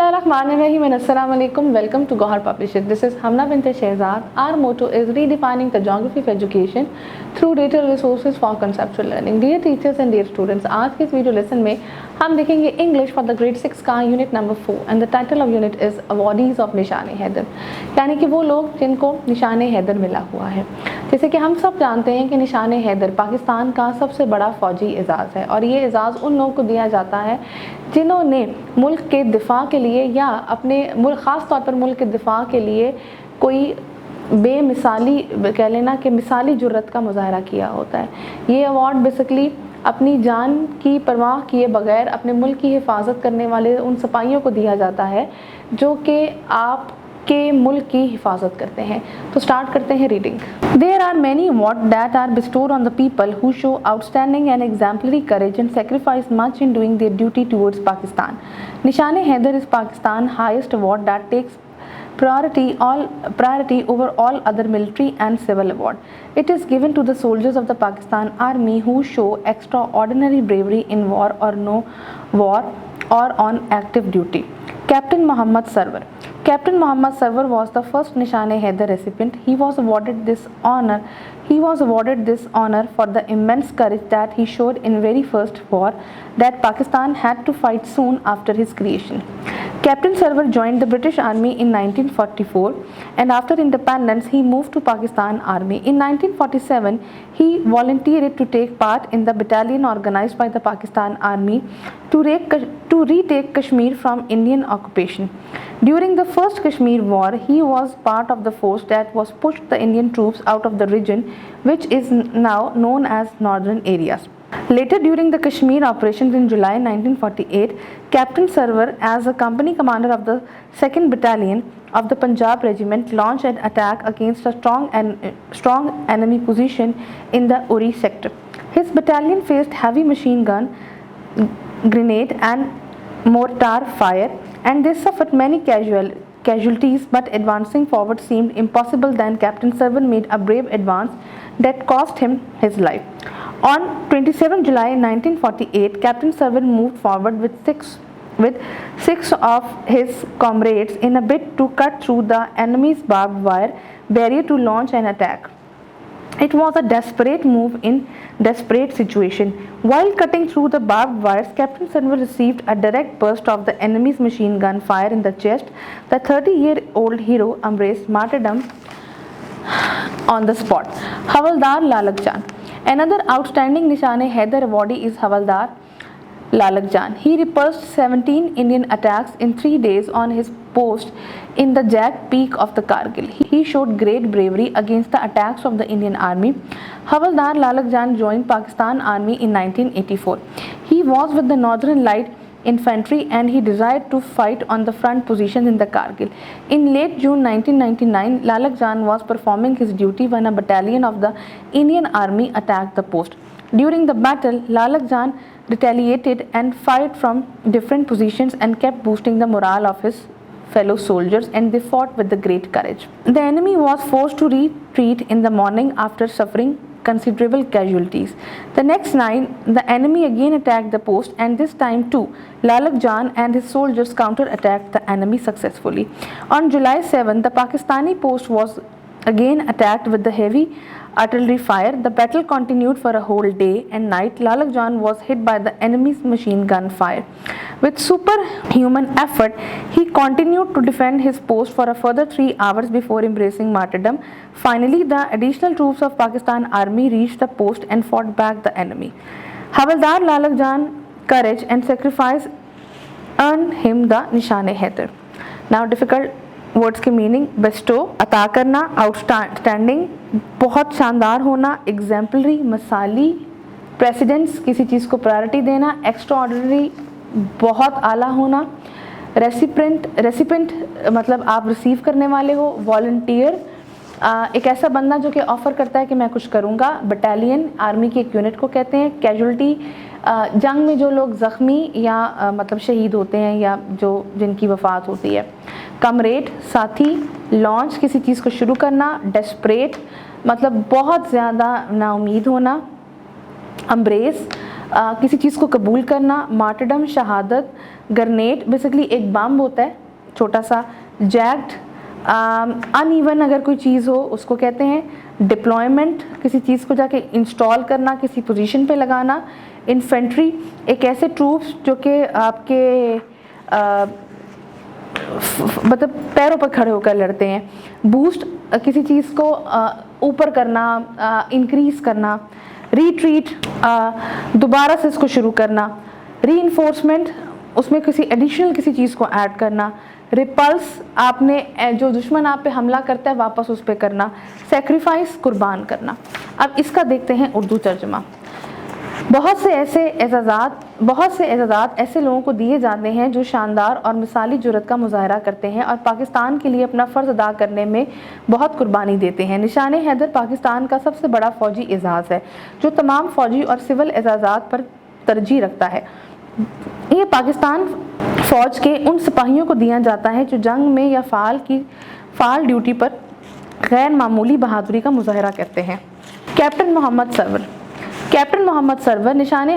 Bismillahirrahmanirrahim and Assalamu alaikum. Welcome to Gohar Publishers. This is Hamna bint Shehzad. Our motto is redefining the geography of education through data resources for conceptual learning. Dear teachers and dear students, आज के इस video lesson में हम देखेंगे English for the grade 6 का unit number 4 and the title of unit is awardees of निशान हैदर, यानी कि वो लोग जिनको निशान हैदर मिला हुआ है। जैसे कि हम सब जानते हैं कि निशान हैदर पाकिस्तान का सबसे बड़ा फौजी एजाज़ है और ये एजाज़ उन लोगों को दिया जाता है जिन्होंने मुल्क के दिफा के लिए या अपने मुल्क ख़ास तौर पर मुल्क के दिफा के लिए कोई बेमिसाली कह लेना कि मिसाली जुर्रत का मुजाहरा किया होता है। ये अवार्ड बेसिकली अपनी जान की परवाह किए बगैर अपने मुल्क की हिफाजत करने वाले उन सिपाहियों को दिया जाता है जो कि आपके मुल्क की हिफाजत करते हैं। तो स्टार्ट करते हैं reading. There are many awards that are bestowed on the people who show outstanding and exemplary courage and sacrifice much in doing their duty towards Pakistan. Nishan-e-Haider is Pakistan's highest award that takes priority over all other military and civil awards. It is given to the soldiers of the Pakistan Army who show extraordinary bravery in war or no war or on active duty. Captain Muhammad Sarwar. Captain Muhammad Sarwar was the first Nishan-e-Haider recipient. He was awarded this honor for the immense courage that he showed in very first war that Pakistan had to fight soon after his creation. Captain Sarwar joined the British Army in 1944 and after independence he moved to Pakistan Army. In 1947 he volunteered to take part in the battalion organized by the Pakistan Army to retake Kashmir from Indian occupation. During the first Kashmir war, he was part of the force that was pushed the Indian troops out of the region, which is now known as northern areas. Later, during the Kashmir operations in July 1948, Captain Sarwar, as a company commander of the 2nd Battalion of the Punjab Regiment, launched an attack against a strong enemy position in the Uri sector. His battalion faced heavy machine gun, grenade and mortar fire, and they suffered many casualties, but advancing forward seemed impossible. Then Captain Sarwar made a brave advance that cost him his life. On 27 July 1948, Captain Sarwar moved forward with six of his comrades in a bid to cut through the enemy's barbed wire barrier to launch an attack. It was a desperate move in desperate situation. While cutting through the barbed wires, Captain Sarwar received a direct burst of the enemy's machine gun fire in the chest. The 30-year-old hero embraced martyrdom on the spot. Havaldar Lalak Jan. Another outstanding Nishan-e-Haider awardee is Havaldar Lalak Jan. He repulsed 17 Indian attacks in 3 days on his post in the Jack Peak of the Kargil. He showed great bravery against the attacks of the Indian Army. Havaldar Lalak Jan joined Pakistan Army in 1984. He was with the Northern Light Infantry and he desired to fight on the front positions in the Kargil. In late June 1999, Lalak Jan was performing his duty when a battalion of the Indian Army attacked the post. During the battle, Lalak Jan retaliated and fired from different positions and kept boosting the morale of his fellow soldiers, and they fought with the great courage. The enemy was forced to retreat in the morning after suffering considerable casualties. The next night, the enemy again attacked the post, and this time too, Lalak Jan and his soldiers counter-attacked the enemy successfully. On July 7, the Pakistani post was again attacked with the heavy artillery fire. The battle continued for a whole day and night. Lalak Jan was hit by the enemy's machine gun fire. With superhuman effort, he continued to defend his post for a further 3 hours before embracing martyrdom. Finally, the additional troops of Pakistan Army reached the post and fought back the enemy. Havaldar Lalak Jan's courage and sacrifice earned him the Nishan-e-Haider. Now, difficult words के meaning: Bairstow, अता करना, outstanding, बहुत शानदार होना, exemplary, मिसाली, precedence, किसी चीज़ को priority देना, extraordinary, बहुत आला होना, रेसिपेंट मतलब आप रिसीव करने वाले हो, वॉलंटियर, एक ऐसा बंदा जो कि ऑफ़र करता है कि मैं कुछ करूँगा, बटालियन आर्मी की एक यूनिट को कहते हैं, कैजुअल्टी जंग में जो लोग ज़ख्मी या मतलब शहीद होते हैं या जिनकी वफ़ात होती है, कमरेड साथी, लॉन्च किसी चीज़ को शुरू करना, डेस्परेट मतलब बहुत ज़्यादा नाउमीद होना, एम्ब्रेस کسی چیز کو قبول کرنا. مارٹرڈم شہادت. گرنیٹ بیسکلی ایک بم ہوتا ہے چھوٹا سا. جیکڈ ان ایون اگر کوئی چیز ہو اس کو کہتے ہیں. ڈپلائمنٹ کسی چیز کو جا کے انسٹال کرنا, کسی پوزیشن پہ لگانا. انفینٹری ایک ایسے ٹروپس جو کہ آپ کے مطلب پیروں پر کھڑے ہو کر لڑتے ہیں. بوسٹ کسی چیز کو اوپر کرنا, انکریز کرنا. ریٹریٹ دوبارہ سے اس کو شروع کرنا. ری انفورسمنٹ اس میں کسی ایڈیشنل کسی چیز کو ایڈ کرنا. ریپلس آپ نے جو دشمن آپ پہ حملہ کرتا ہے واپس اس پہ کرنا. سیکریفائس قربان کرنا. اب اس کا دیکھتے ہیں اردو ترجمہ. بہت سے اعزازات ایسے لوگوں کو دیے جاتے ہیں جو شاندار اور مثالی جرأت کا مظاہرہ کرتے ہیں اور پاکستان کے لیے اپنا فرض ادا کرنے میں بہت قربانی دیتے ہیں. نشان حیدر پاکستان کا سب سے بڑا فوجی اعزاز ہے جو تمام فوجی اور سول اعزازات پر ترجیح رکھتا ہے. یہ پاکستان فوج کے ان سپاہیوں کو دیا جاتا ہے جو جنگ میں یا فعال ڈیوٹی پر غیر معمولی بہادری کا مظاہرہ کرتے ہیں. کیپٹن محمد سرور. کیپٹن محمد سرور نشان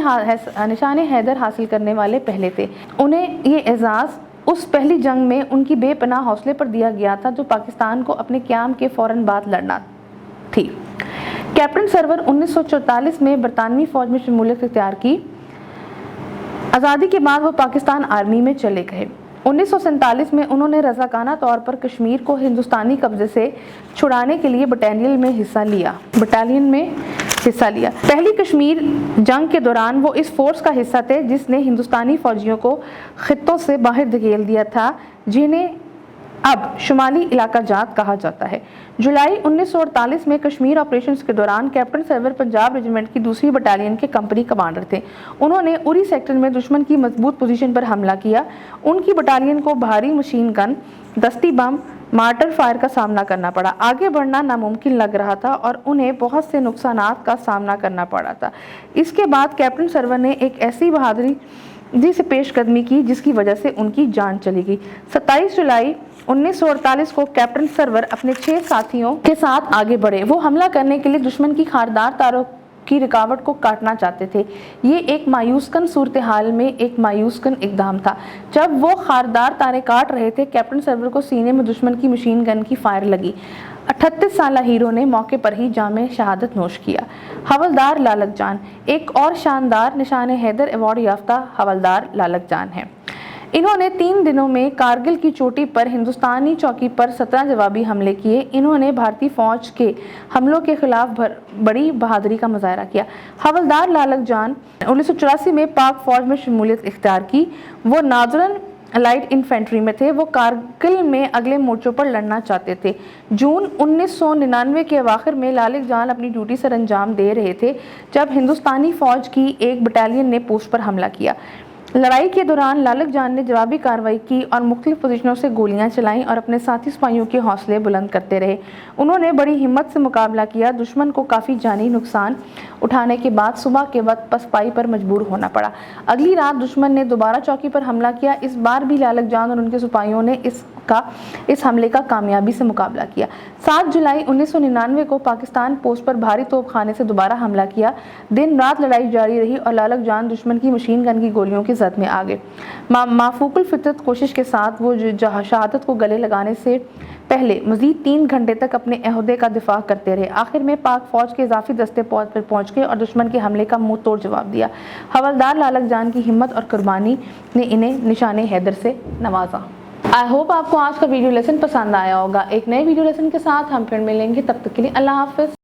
حیدر حاصل کرنے والے پہلے تھے. انہیں یہ اعزاز اس پہلی جنگ میں ان کی بے پناہ حوصلے پر دیا گیا تھا جو پاکستان کو اپنے قیام کے فوراً بعد لڑنا تھی. کیپٹن سرور 1944 میں برطانوی فوج میں شمولیت اختیار کی. آزادی کے بعد وہ پاکستان آرمی میں چلے گئے. 1947 میں انہوں نے رضاکارانہ طور پر کشمیر کو ہندوستانی قبضے سے چھڑانے کے لیے بٹالین میں حصہ لیا. پہلی کشمیر جنگ کے دوران وہ اس فورس کا حصہ تھے جس نے ہندوستانی فوجیوں کو خطوں سے باہر دھکیل دیا تھا جنہیں اب شمالی علاقہ جات کہا جاتا ہے. جولائی 1948 میں کشمیر آپریشنز کے دوران کیپٹن سرور پنجاب ریجیمنٹ کی دوسری بٹالین کے کمپنی کمانڈر تھے. انہوں نے اری سیکٹر میں دشمن کی مضبوط پوزیشن پر حملہ کیا. ان کی بٹالین کو بھاری مشین گن, دستی بم, مارٹر فائر کا سامنا کرنا پڑا. آگے بڑھنا ناممکن لگ رہا تھا اور انہیں بہت سے نقصانات کا سامنا کرنا پڑا تھا. اس کے بعد کیپٹن سرور نے ایک ایسی بہادری سے پیش قدمی کی جس کی وجہ سے ان کی جان چلی گئی. 27 جولائی 1948 کو کیپٹن سرور اپنے 6 ساتھیوں کے ساتھ آگے بڑھے. وہ حملہ کرنے کے لیے دشمن کی خاردار تاروں کی رکاوٹ کو کاٹنا چاہتے تھے. یہ ایک مایوس کن صورتحال میں ایک مایوس کن اقدام تھا. جب وہ خاردار تاریں کاٹ رہے تھے کیپٹن سرور کو سینے میں دشمن کی مشین گن کی فائر لگی. 38 سالہ ہیرو نے موقع پر ہی جام شہادت نوش کیا. حوالدار لالک جان. ایک اور شاندار نشان حیدر ایوارڈ یافتہ حوالدار لالک جان ہیں. انہوں نے 3 دنوں میں کارگل کی چوٹی پر ہندوستانی چوکی پر 17 جوابی حملے کیے. انہوں نے بھارتی فوج کے حملوں کے خلاف بڑی بہادری کا مظاہرہ کیا. حوالدار لالک جان 1984 میں پاک فوج میں شمولیت اختیار کی. وہ ناردرن لائٹ انفینٹری میں تھے. وہ کارگل میں اگلے مورچوں پر لڑنا چاہتے تھے. جون 1999 کے اواخر میں لالک جان اپنی ڈیوٹی سر انجام دے رہے تھے جب ہندوستانی فوج کی ایک بٹالین نے پوسٹ پر حملہ کیا. لڑائی کے دوران لالک جان نے جوابی کارروائی کی اور مختلف پوزیشنوں سے گولیاں چلائیں اور اپنے ساتھی سپاہیوں کے حوصلے بلند کرتے رہے. انہوں نے بڑی ہمت سے مقابلہ کیا. دشمن کو کافی جانی نقصان اٹھانے کے بعد صبح کے وقت پسپائی پر مجبور ہونا پڑا. اگلی رات دشمن نے دوبارہ چوکی پر حملہ کیا. اس بار بھی لالک جان اور ان کے سپاہیوں نے اس حملے کا کامیابی سے مقابلہ کیا. 7 جولائی 1999 کو پاکستان پوسٹ پر بھاری توپ خانے سے دوبارہ حملہ کیا. دن رات لڑائی جاری رہی اور لالک جان دشمن کی مشین گن کی گولیوں کی زد میں آ گئے. مافوق الفطرت کوشش کے ساتھ وہ شہادت کو گلے لگانے سے پہلے مزید 3 گھنٹے تک اپنے عہدے کا دفاع کرتے رہے. آخر میں پاک فوج کے اضافی دستے پر پہنچ گئے اور دشمن کے حملے کا منہ توڑ جواب دیا. حوالدار لالک جان کی ہمت اور قربانی نے انہیں نشان حیدر سے نوازا. آئی ہوپ آپ کو آج کا ویڈیو لیسن پسند آیا ہوگا. ایک نئے ویڈیو لیسن کے ساتھ ہم پھر ملیں گے. تب تک کے لیے اللہ حافظ.